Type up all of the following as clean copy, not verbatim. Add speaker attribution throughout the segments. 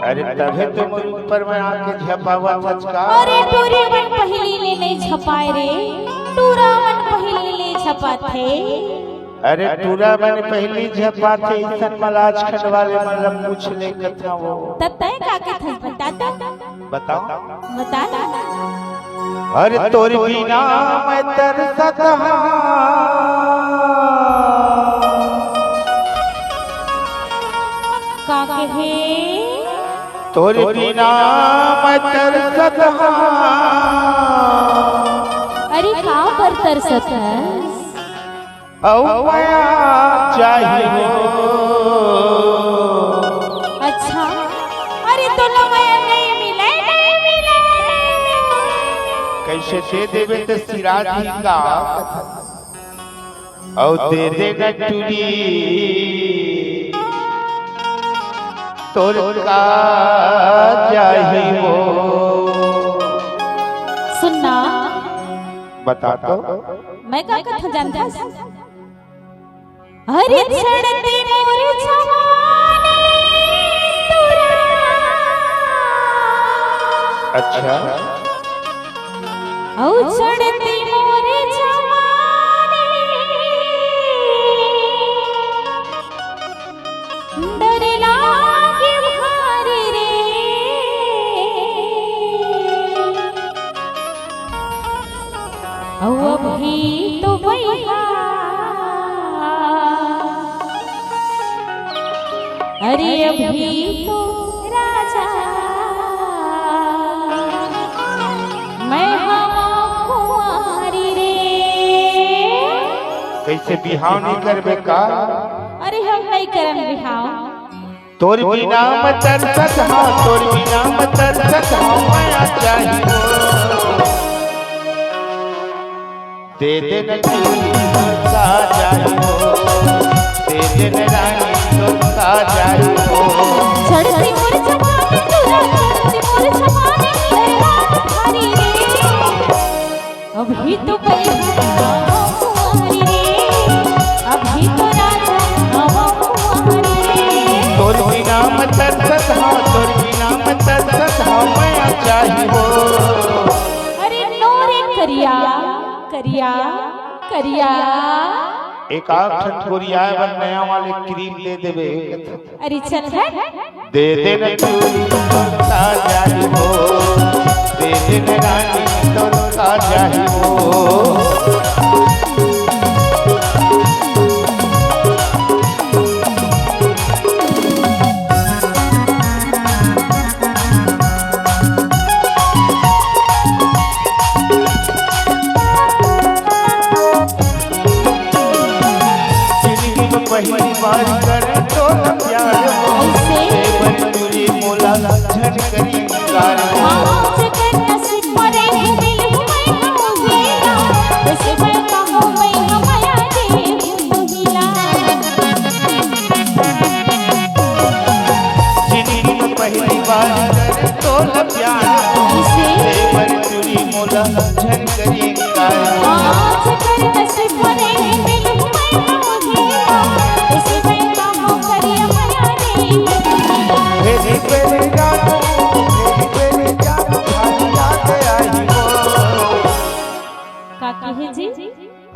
Speaker 1: अरे तभी तो मुझ पर मैं आके झपावा झचका।
Speaker 2: अरे टूरी मन पहली ले नहीं छपाए रे, टूरा मन पहली ले छपाथे।
Speaker 1: अरे टूरा मैंने पहली झपा थे इसन मलाज खंड वाले मतलब पूछ ले कथा वो
Speaker 2: ततय का के थस बताता
Speaker 1: बताओ
Speaker 2: बता।
Speaker 1: अरे तोरी बिना मैं तरसत
Speaker 2: का कहे
Speaker 1: तोरी बिना मैं तरसत।
Speaker 2: अरे का पर तरसत है
Speaker 1: औ माया चाहिए।
Speaker 2: अच्छा अरे तो लो माया नहीं मिले नहीं मिले
Speaker 1: कैसे दे देवे तो सिराज ही का औ दे देगा टूरी तोर का चाहिए वो।
Speaker 2: सुनना
Speaker 1: बता तो
Speaker 2: मैं का कथा जानता हरे छड़ते मोर छवाने तुरा।
Speaker 1: अच्छा
Speaker 2: औ छड़ते मोर छवाने डर लागे भारी रे। औ अभी तो भैया अरे अभी तो राजा मैं हवा कुंवारी रे।
Speaker 1: कैसे बिहाव नहीं करबे का।
Speaker 2: अरे हम नहीं करन बिहाव
Speaker 1: तोर बिना मैं तरसत हाँ तोर बिना मैं तरसत हाँ माया चाहिए दे दे न का चाहिए दे दे न रानी तो का चाहिए।
Speaker 2: छड़ती मोर छवाने तुरा छड़ती मोर छवाने तेरा भारी रे। अभी तो पैसा कुंवारी रे अभी तो राजा हवा कुंवारी रे।
Speaker 1: तोर बिना मैं तरसत हाँ तोर बिना मैं तरसत हाँ माया चाहिए।
Speaker 2: अरे नोरे करिया करिया करिया
Speaker 1: एक आग ठठोरिया बन नया वाले क्रीम दे देवे।
Speaker 2: अरे चल है
Speaker 1: दे दे न चूड़ी तोर का चाहिए दे दे न रानी तोर का चाहिए। पहली बार करे तो प्यार बंदूरी मोला झट करी कार
Speaker 2: से करना सिख मरे दिल हुए हो गया वैसे मैं कहूं मैं हमाया दे दुहिला।
Speaker 1: जिंदगी में पहली बार करे तो प्यार बंदूरी मोला झट करी कार
Speaker 2: से करना सिख मरे दिल हुए हो गया वैसे मैं कहूं करी हमाया दे दुहिला।
Speaker 1: हे बेरे जानो भाई याद आई हो।
Speaker 2: का कहे जी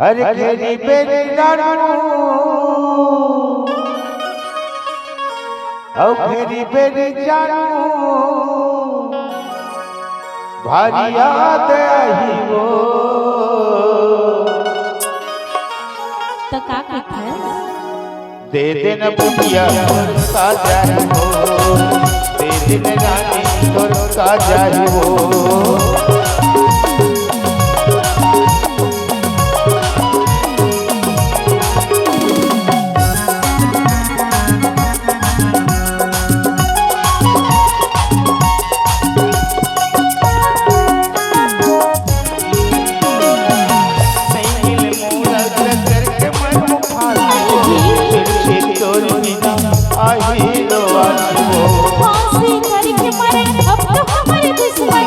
Speaker 1: अरे तेरी बेरे जानो औ फेरी बेरे जानो भारी याद आई हो।
Speaker 2: तो का कहता है
Speaker 1: दे दे न बुटिया तोर का जाही हो दे दे न रानी तोर का जाही हो।
Speaker 2: फांसी करके मरे अब तो हमारे दुश्मन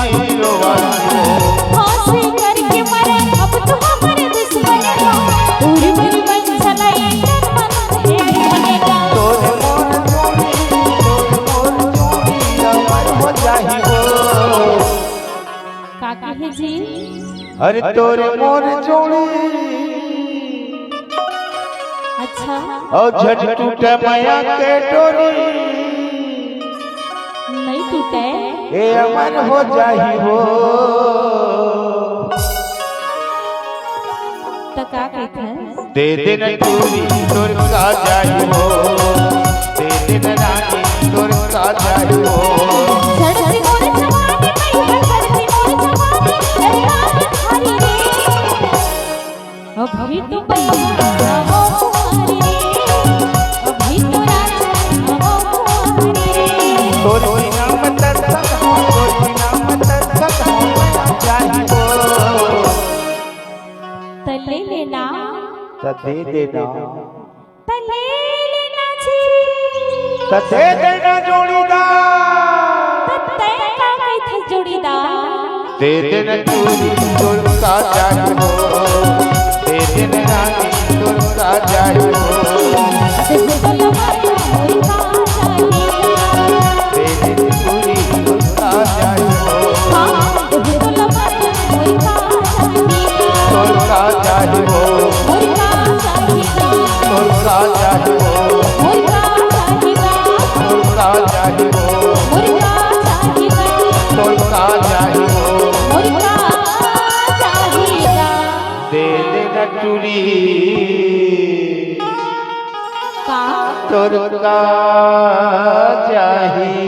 Speaker 1: आही रोवाही हो।
Speaker 2: हंसी करके मरे अब तो हमारे दुश्मन हो। दूर पर बन चलाई तन मन ढेर बनेगा।
Speaker 1: तोरे मोर जोड़ी अमर हो जाही हो।
Speaker 2: का कहे जी?
Speaker 1: अरे तोरे मोर जोड़ी
Speaker 2: अच्छा
Speaker 1: और झट टूटे माया के डोरी
Speaker 2: नहीं टूटे
Speaker 1: ए अमर हो जाही हो।
Speaker 2: तो का कहते?
Speaker 1: दे देना चूड़ी तोर का जाही हो। दे देना रानी तोर का जाही हो।
Speaker 2: धरती मोर जवानी मैया धरती मोर जवानी दरिया में थारी रे। अभी तो मैया वो कुंवारी रे। अभी तो राजा वो कुंवारी रे।
Speaker 1: तोर बिना मतलब हो तोर बिना मतलब हो जाही हो।
Speaker 2: तले लेना
Speaker 1: त दे देना
Speaker 2: तले लेना जी।
Speaker 1: त दे देना जोड़ीदार।
Speaker 2: तते का कहते जोड़ीदार?
Speaker 1: दे देना चूड़ी तोर का जाही हो। दे देना रानी तोर का जाही हो।
Speaker 2: देखो तो लमाया मोर का चाहिए।
Speaker 1: दे देना चूड़ी तोर का जाही हो।
Speaker 2: हाँ देखो तो लमाया मोर का चाहिए।
Speaker 1: तोर का जाही हो।
Speaker 2: मोर का चाहिए।
Speaker 1: तोर का जाही हो।
Speaker 2: मोर का चाहिए।
Speaker 1: तोर का जाही हो।
Speaker 2: मोर का चाहिए।
Speaker 1: तोर का जाही हो।
Speaker 2: मोर का चाहिए।
Speaker 1: दे देना चूड़ी
Speaker 2: का
Speaker 1: तोर का जाही